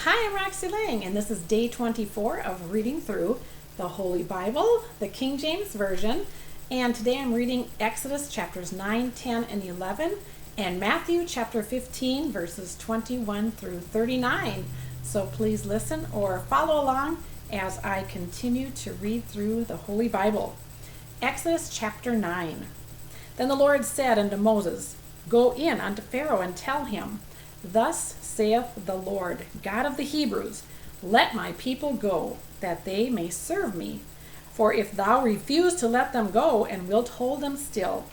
Hi, I'm Roxy Lang, and this is day 24 of reading through the Holy Bible, the King James Version. And today I'm reading Exodus chapters 9, 10, and 11, and Matthew chapter 15, verses 21 through 39. So please listen or follow along as I continue to read through the Holy Bible. Exodus chapter 9. Then the Lord said unto Moses, Go in unto Pharaoh and tell him, Thus saith the Lord, God of the Hebrews, Let my people go, that they may serve me. For if thou refuse to let them go, and wilt hold them still,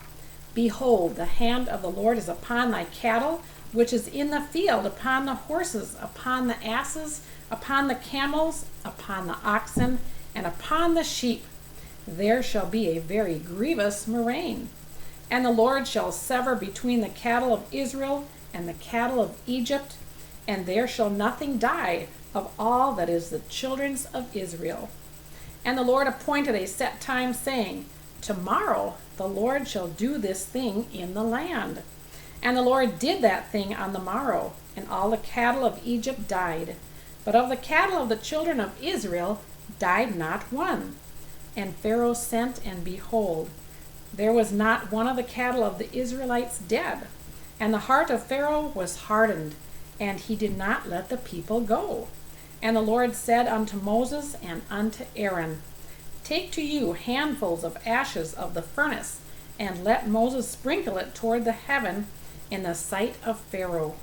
behold, the hand of the Lord is upon thy cattle, which is in the field, upon the horses, upon the asses, upon the camels, upon the oxen, and upon the sheep. There shall be a very grievous murrain. And the Lord shall sever between the cattle of Israel and the cattle of Egypt, and there shall nothing die of all that is the children's of Israel. And the Lord appointed a set time, saying, Tomorrow the Lord shall do this thing in the land. And the Lord did that thing on the morrow, and all the cattle of Egypt died. But of the cattle of the children of Israel died not one. And Pharaoh sent, and behold, there was not one of the cattle of the Israelites dead. And the heart of Pharaoh was hardened, and he did not let the people go. And the Lord said unto Moses and unto Aaron, Take to you handfuls of ashes of the furnace, and let Moses sprinkle it toward the heaven in the sight of Pharaoh.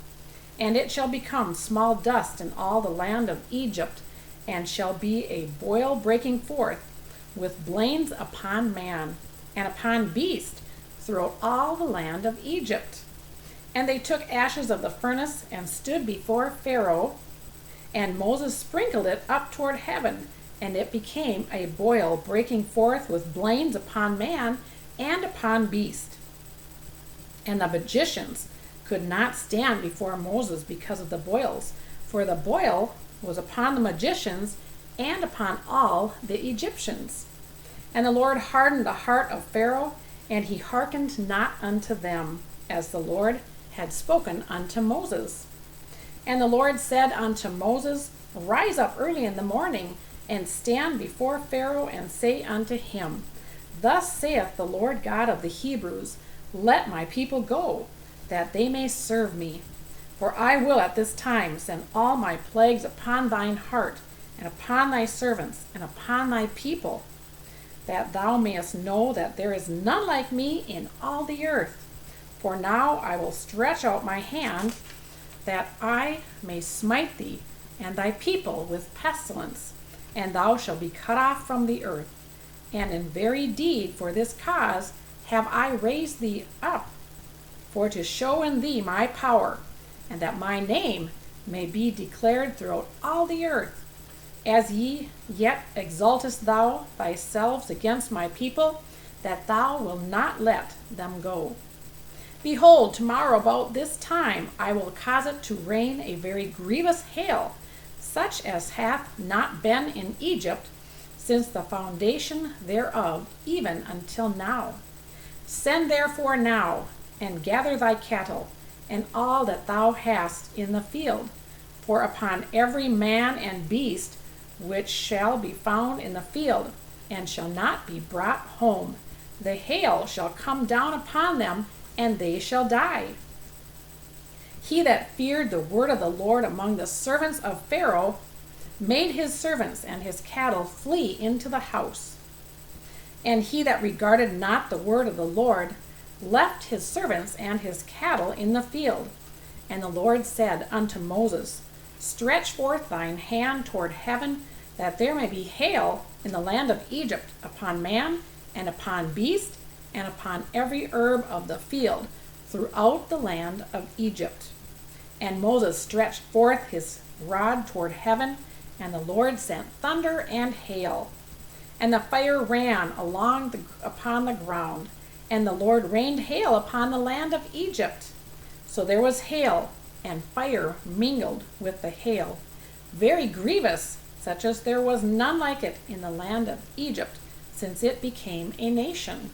And it shall become small dust in all the land of Egypt, and shall be a boil breaking forth, with blains upon man, and upon beast, throughout all the land of Egypt. And they took ashes of the furnace, and stood before Pharaoh, and Moses sprinkled it up toward heaven, and it became a boil breaking forth with blains upon man and upon beast. And the magicians could not stand before Moses because of the boils, for the boil was upon the magicians and upon all the Egyptians. And the Lord hardened the heart of Pharaoh, and he hearkened not unto them, as the Lord had spoken unto Moses. And the Lord said unto Moses, Rise up early in the morning, and stand before Pharaoh, and say unto him, Thus saith the Lord God of the Hebrews, Let my people go, that they may serve me. For I will at this time send all my plagues upon thine heart, and upon thy servants, and upon thy people, that thou mayest know that there is none like me in all the earth. For now I will stretch out my hand, that I may smite thee and thy people with pestilence, and thou shalt be cut off from the earth. And in very deed for this cause have I raised thee up, for to show in thee my power, and that my name may be declared throughout all the earth. As yet exaltest thou thyself against my people, that thou wilt not let them go. Behold, tomorrow about this time I will cause it to rain a very grievous hail, such as hath not been in Egypt since the foundation thereof, even until now. Send therefore now, and gather thy cattle, and all that thou hast in the field, for upon every man and beast which shall be found in the field, and shall not be brought home, the hail shall come down upon them, and they shall die. He that feared the word of the Lord among the servants of Pharaoh made his servants and his cattle flee into the house. And he that regarded not the word of the Lord left his servants and his cattle in the field. And the Lord said unto Moses, Stretch forth thine hand toward heaven, that there may be hail in the land of Egypt upon man, and upon beast, and upon every herb of the field throughout the land of Egypt. And Moses stretched forth his rod toward heaven, and the Lord sent thunder and hail. And the fire ran upon the ground, and the Lord rained hail upon the land of Egypt. So there was hail, and fire mingled with the hail, very grievous, such as there was none like it in the land of Egypt, since it became a nation.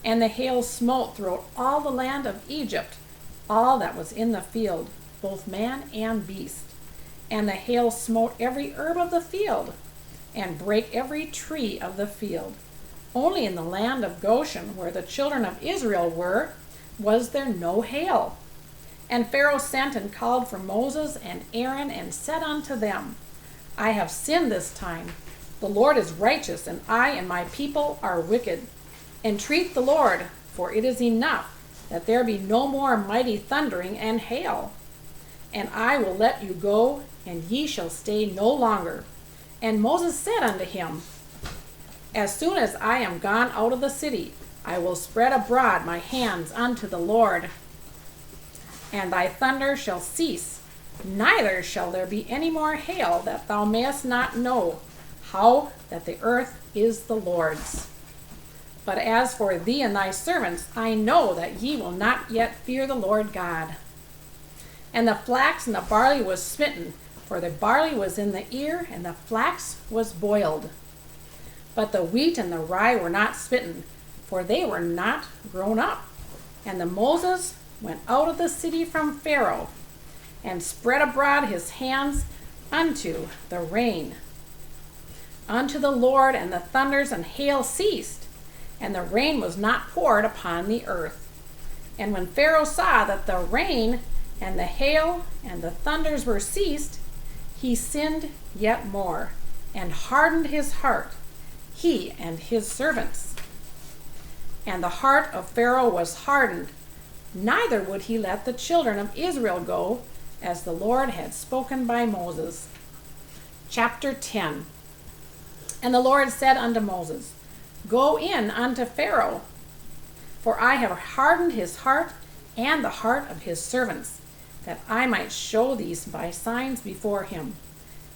And the hail smote throughout all the land of Egypt, all that was in the field, both man and beast. and the hail smote every herb of the field, and brake every tree of the field. Only in the land of Goshen, where the children of Israel were, was there no hail. And Pharaoh sent and called for Moses and Aaron, and said unto them, I have sinned this time. The Lord is righteous, and I and my people are wicked. Entreat the Lord, for it is enough that there be no more mighty thundering and hail. And I will let you go, and ye shall stay no longer. And Moses said unto him, As soon as I am gone out of the city, I will spread abroad my hands unto the Lord. And thy thunder shall cease, neither shall there be any more hail, that thou mayest not know how that the earth is the Lord's. But as for thee and thy servants, I know that ye will not yet fear the Lord God. And the flax and the barley was smitten, for the barley was in the ear, and the flax was boiled. But the wheat and the rye were not smitten, for they were not grown up. And the Moses went out of the city from Pharaoh, and spread abroad his hands unto the rain, unto the Lord, and the thunders and hail ceased, and the rain was not poured upon the earth. And when Pharaoh saw that the rain and the hail and the thunders were ceased, he sinned yet more, and hardened his heart, he and his servants. And the heart of Pharaoh was hardened, neither would he let the children of Israel go, as the Lord had spoken by Moses. Chapter 10. And the Lord said unto Moses, Go in unto Pharaoh, for I have hardened his heart and the heart of his servants, that I might show these by signs before him,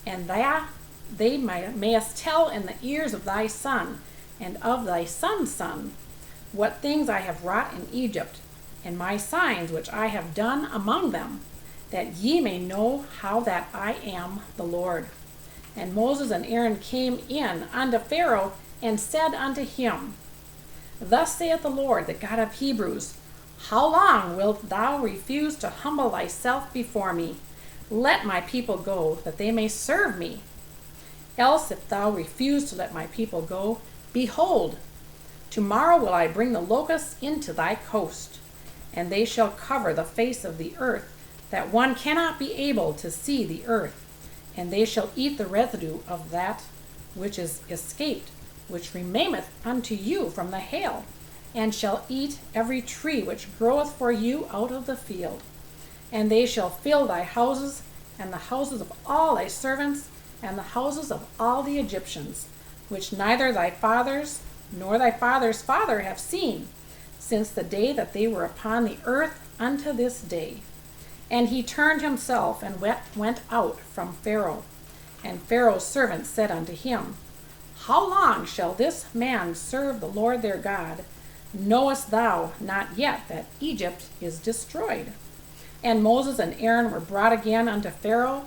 and that they mayest tell in the ears of thy son and of thy son's son what things I have wrought in Egypt, and my signs which I have done among them, that ye may know how that I am the Lord. And Moses and Aaron came in unto Pharaoh, and said unto him, Thus saith the Lord, the God of Hebrews, How long wilt thou refuse to humble thyself before me? Let my people go, that they may serve me. Else, if thou refuse to let my people go, behold, tomorrow will I bring the locusts into thy coast, and they shall cover the face of the earth, that one cannot be able to see the earth, and they shall eat the residue of that which is escaped, which remaineth unto you from the hail, and shall eat every tree which groweth for you out of the field. And they shall fill thy houses, and the houses of all thy servants, and the houses of all the Egyptians, which neither thy fathers nor thy father's father have seen, since the day that they were upon the earth unto this day. And he turned himself and went out from Pharaoh. And Pharaoh's servants said unto him, How long shall this man serve the Lord their God? Knowest thou not yet that Egypt is destroyed? And Moses and Aaron were brought again unto Pharaoh,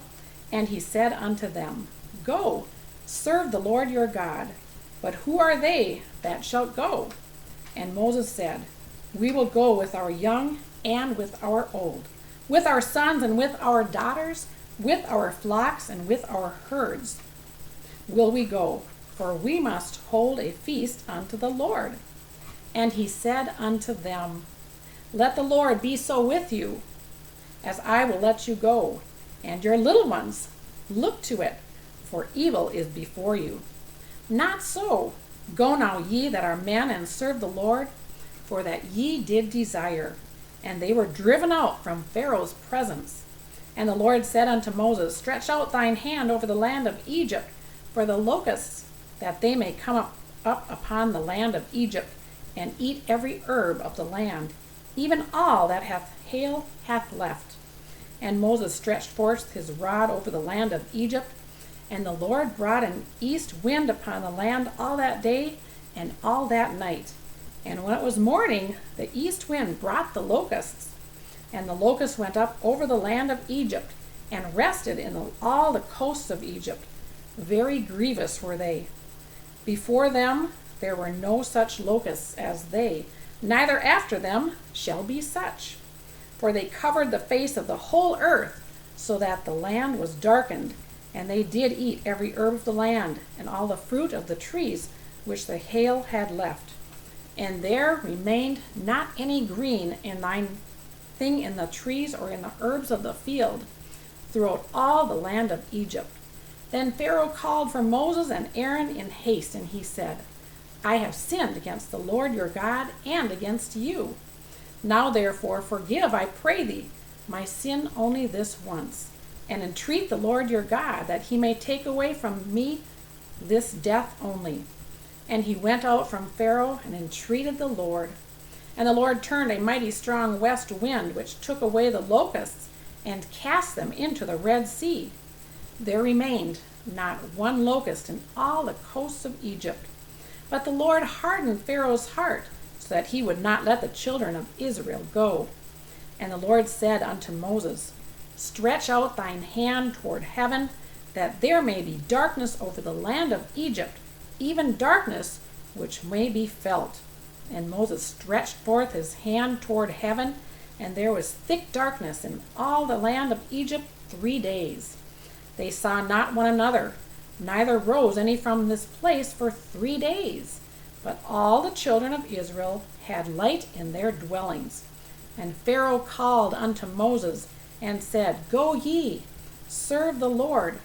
and he said unto them, Go, serve the Lord your God. But who are they that shall go? And Moses said, We will go with our young and with our old, with our sons and with our daughters, with our flocks and with our herds will we go, for we must hold a feast unto the Lord. And he said unto them, Let the Lord be so with you, as I will let you go, and your little ones. Look to it, for evil is before you. Not so. Go now ye that are men, and serve the Lord, for that ye did desire. And they were driven out from Pharaoh's presence. And the Lord said unto Moses, Stretch out thine hand over the land of Egypt for the locusts, that they may come up upon the land of Egypt, and eat every herb of the land, even all that hail hath left. And Moses stretched forth his rod over the land of Egypt, and the Lord brought an east wind upon the land all that day and all that night. And when it was morning, the east wind brought the locusts. And the locusts went up over the land of Egypt, and rested in all the coasts of Egypt. Very grievous were they. Before them there were no such locusts as they, neither after them shall be such. For they covered the face of the whole earth, so that the land was darkened, and they did eat every herb of the land, and all the fruit of the trees which the hail had left. And there remained not any green in thine thing in the trees or in the herbs of the field, throughout all the land of Egypt. Then Pharaoh called for Moses and Aaron in haste, and he said, I have sinned against the Lord your God and against you. Now therefore forgive, I pray thee, my sin only this once, and entreat the Lord your God that he may take away from me this death only. And he went out from Pharaoh and entreated the Lord. And the Lord turned a mighty strong west wind, which took away the locusts and cast them into the Red Sea. There remained not one locust in all the coasts of Egypt. But the Lord hardened Pharaoh's heart, so that he would not let the children of Israel go. And the Lord said unto Moses, Stretch out thine hand toward heaven, that there may be darkness over the land of Egypt, even darkness which may be felt. And Moses stretched forth his hand toward heaven, and there was thick darkness in all the land of Egypt 3 days. They saw not one another, neither rose any from this place for 3 days. But all the children of Israel had light in their dwellings. And Pharaoh called unto Moses, and said, Go ye, serve the Lord.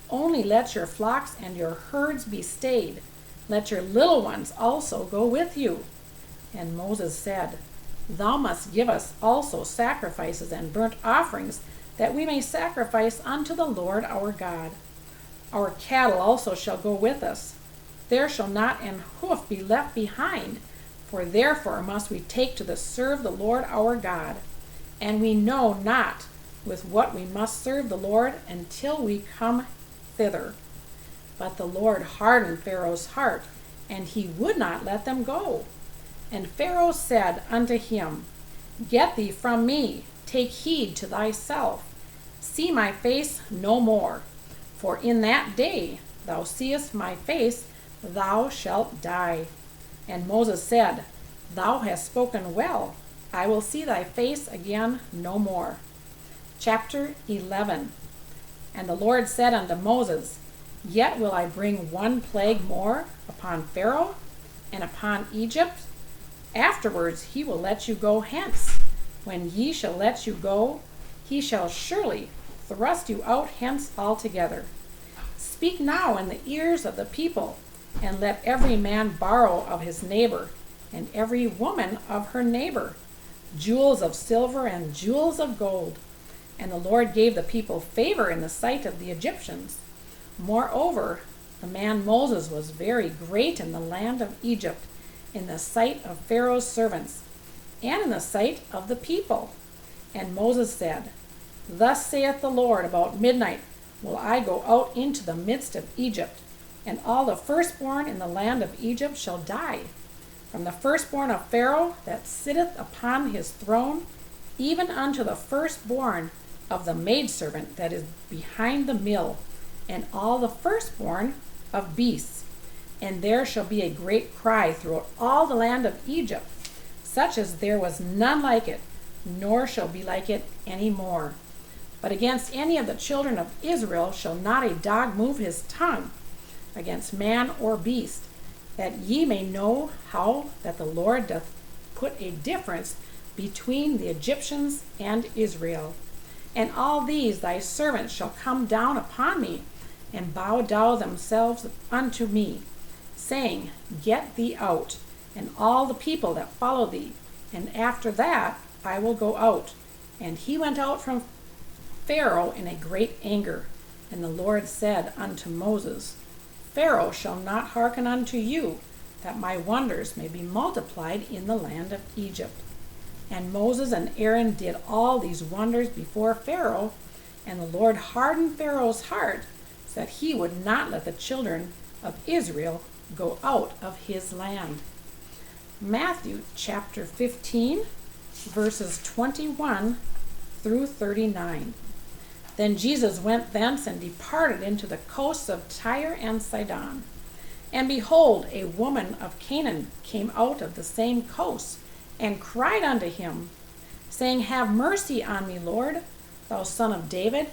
Only let your flocks and your herds be stayed. Let your little ones also go with you. And Moses said, Thou must give us also sacrifices and burnt offerings, that we may sacrifice unto the Lord our God. Our cattle also shall go with us. There shall not an hoof be left behind, for therefore must we take to serve the Lord our God. And we know not with what we must serve the Lord until we come thither. But the Lord hardened Pharaoh's heart, and he would not let them go. And Pharaoh said unto him, Get thee from me, take heed to thyself. See my face no more, for in that day thou seest my face, thou shalt die. And Moses said, Thou hast spoken well. I will see thy face again no more. Chapter 11. And the Lord said unto Moses, Yet will I bring one plague more upon Pharaoh and upon Egypt. Afterwards he will let you go hence. When ye shall let you go, he shall surely thrust you out hence altogether. Speak now in the ears of the people, and let every man borrow of his neighbor, and every woman of her neighbor, jewels of silver and jewels of gold. And the Lord gave the people favor in the sight of the Egyptians. Moreover, the man Moses was very great in the land of Egypt, in the sight of Pharaoh's servants, and in the sight of the people. And Moses said, Thus saith the Lord, about midnight will I go out into the midst of Egypt, and all the firstborn in the land of Egypt shall die, from the firstborn of Pharaoh that sitteth upon his throne, even unto the firstborn of the maidservant that is behind the mill, and all the firstborn of beasts. And there shall be a great cry throughout all the land of Egypt, such as there was none like it, nor shall be like it any more. But against any of the children of Israel shall not a dog move his tongue, against man or beast, that ye may know how that the Lord doth put a difference between the Egyptians and Israel. And all these thy servants shall come down upon me, and bow down themselves unto me, saying, Get thee out, and all the people that follow thee, and after that I will go out. And he went out from Pharaoh in a great anger. And the Lord said unto Moses, Pharaoh shall not hearken unto you, that my wonders may be multiplied in the land of Egypt. And Moses and Aaron did all these wonders before Pharaoh, and the Lord hardened Pharaoh's heart, so that he would not let the children of Israel go out of his land. Matthew chapter 15, verses 21 through 39. Then Jesus went thence and departed into the coasts of Tyre and Sidon. And behold, a woman of Canaan came out of the same coast, and cried unto him, saying, Have mercy on me, Lord, thou son of David.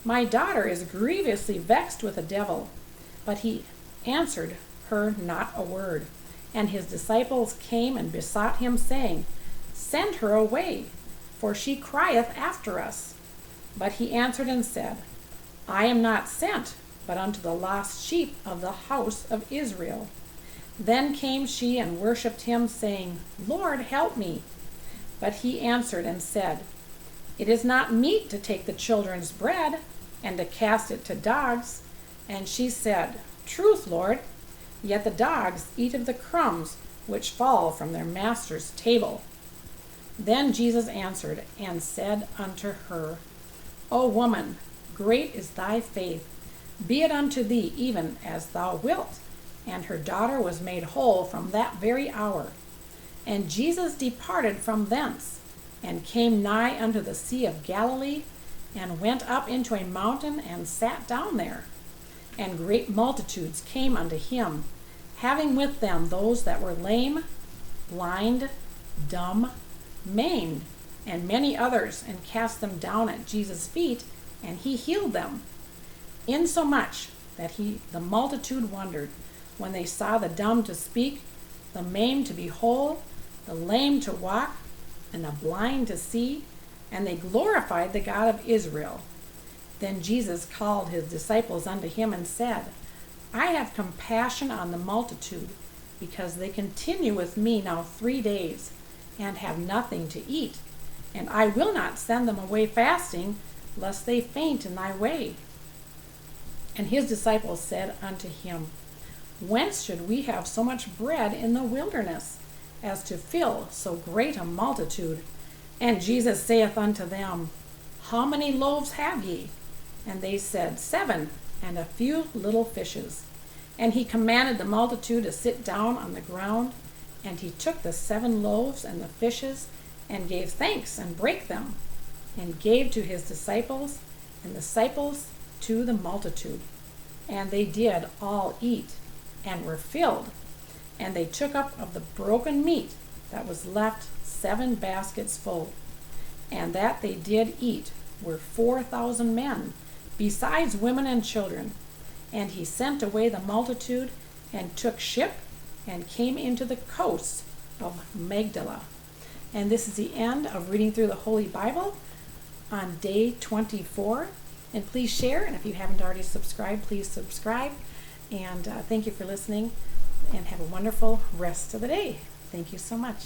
My daughter is grievously vexed with a devil. But he answered her not a word. And his disciples came and besought him, saying, Send her away, for she crieth after us. But he answered and said, I am not sent, but unto the lost sheep of the house of Israel. Then came she and worshipped him, saying, Lord, help me. But he answered and said, It is not meet to take the children's bread, and to cast it to dogs. And she said, Truth, Lord, yet the dogs eat of the crumbs which fall from their master's table. Then Jesus answered and said unto her, O woman, great is thy faith. Be it unto thee even as thou wilt. And her daughter was made whole from that very hour. And Jesus departed from thence, and came nigh unto the Sea of Galilee, and went up into a mountain, and sat down there. And great multitudes came unto him, having with them those that were lame, blind, dumb, maimed, and many others, and cast them down at Jesus' feet, and he healed them. Insomuch that the multitude wondered, when they saw the dumb to speak, the maimed to be whole, the lame to walk, and the blind to see, and they glorified the God of Israel. Then Jesus called his disciples unto him and said, I have compassion on the multitude, because they continue with me now 3 days, and have nothing to eat. And I will not send them away fasting, lest they faint in thy way. And his disciples said unto him, Whence should we have so much bread in the wilderness, as to fill so great a multitude? And Jesus saith unto them, How many loaves have ye? And they said, 7, and a few little fishes. And he commanded the multitude to sit down on the ground. And he took the 7 loaves and the fishes, and gave thanks, and brake them, and gave to his disciples, and the disciples to the multitude. And they did all eat, and were filled. And they took up of the broken meat that was left 7 baskets full. And that they did eat were 4,000 men, besides women and children. And he sent away the multitude, and took ship, and came into the coasts of Magdala. And this is the end of reading through the Holy Bible on day 24. And please share, and if you haven't already subscribed, please subscribe. And thank you for listening, and have a wonderful rest of the day. Thank you so much.